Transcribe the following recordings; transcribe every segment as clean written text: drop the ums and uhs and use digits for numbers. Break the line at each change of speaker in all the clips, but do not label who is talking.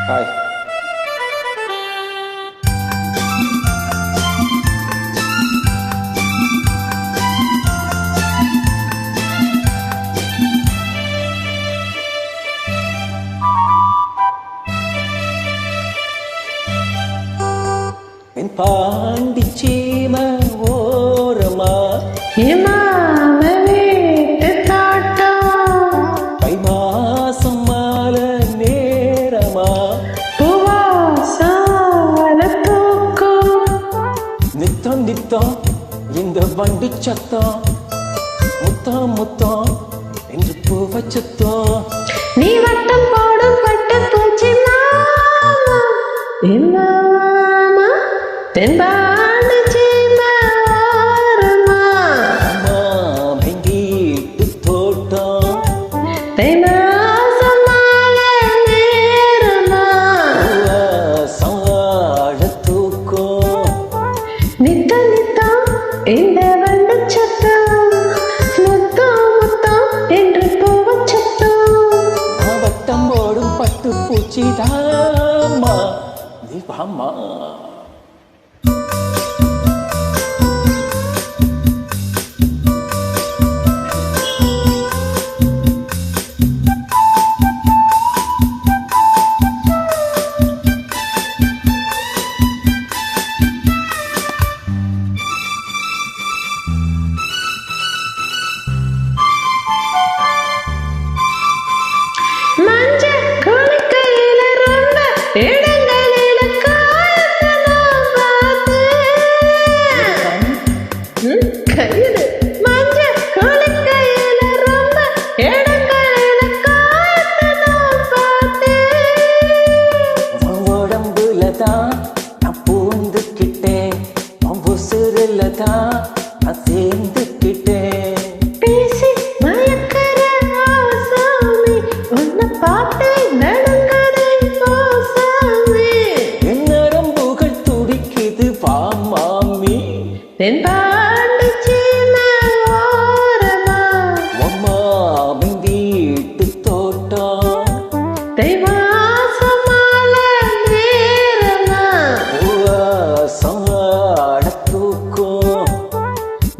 Hi. என் பாண்டிச்சீம ஓரமா
மாம வீட்டு தாட்டம்
தை மாசம் மாலை நேரமா
பூவாசால தூக்கம்
நித்தம் நித்தம் இந்த வண்டி சத்தம் முத்தம் முத்தம் என்று பூவை சத்தம்
நீ வட்டம் போடும் பட்டு பூச்சி மாமா மாமா தென்பாண்டு சீம ஓரமா
அம்மா வீட்டு தோட்டம்
தெனாசம் மாலை நேரமா
சாழ தூக்கம்
நித்த நித்தம் இந்த வண்டு சத்தம் முத்தம் முத்தம் என்று பூவச் சத்தம்
வட்டம் போடும் பட்டு பூச்சி தாமா நீ வாமா.
மஞ்ச குளிக்கையில ரொம்ப இடங்களில காயத்தை நான் பார்த்தேன். கயிறு மஞ்ச குளிக்கையில ரொம்ப இடங்களில காயத்தை நான் பார்த்தேன்.
உன் உடம்புல தான் நான் பூந்துக்கிட்டேன், உன் உசுருல தான் நான் சேர்ந்துக்கிட்டேன்.
பேசி மயக்கிற ஆசாமி உன்னை பார்த்து நடுங்கதை ஆசாமி
என் நரம்புகள் துடிக்குது வா மாமி.
தென்பாண்டி சீம ஓரமா
அம்மாவின் வீட்டு தோட்டம்
தெய்வாசம் மாலை நேரமா
சாட தூக்கம்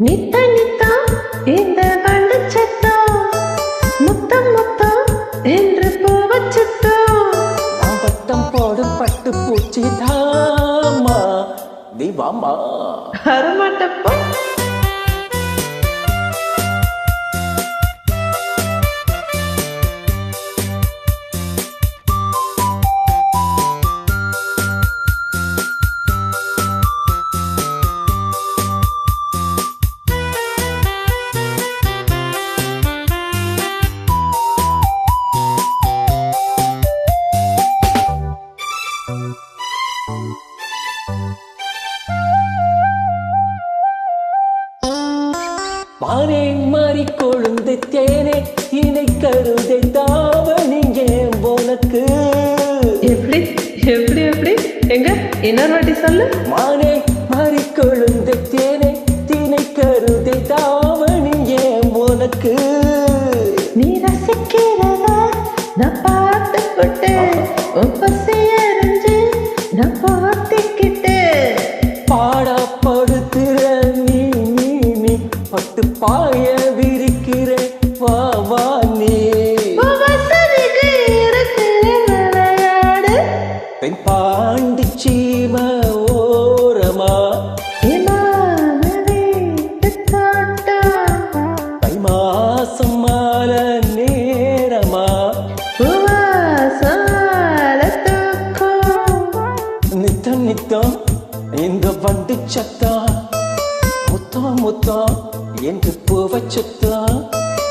நித்த நித்தம் இந்த வண்டு சத்தம் முத்தம் முத்தம் என்று பூவச் சத்தம்
நான் வட்டம் போடும் பட்டு பூச்சி தாமா நீ வாமா.
வரமாட்டப்போ
மானே மாறி கொழுந்து தேனே இணை கருதை தாவணிங்க உனக்கு.
எப்படி எப்படி எப்படி எங்க இன்னொரு வாட்டி சொல்லு
மானே மாறி கொழுந்து தேனே திணை கருதை தாவணிங்க உனக்கு.
நீ ரசிக்கிறத நான் பார்த்துக்கிட்டு உன் பசிய அறிஞ்சு நான் பார்த்துக்கிட்டு
பாடப்படுத்துற நீ நீ நீ பட்டு பாய விரிக்கிற வா வா நீ.
வசதிக்கு இருக்கிற விளையாடு
பெண் பாண்டிச்சீம ஓரமா
இமான வீட்டு தோட்டம்
தை மாசம் மாலை நேரமா
பூவாசால தூக்கம்
நித்தம் நித்தம் இந்த வண்டி சத்தம் முத்தம் முத்தம் என்று பூவை சத்தம்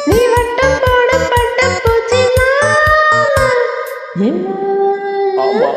நீ வட்டம் போட பட்ட பூச்சி மாமா
ஆமா.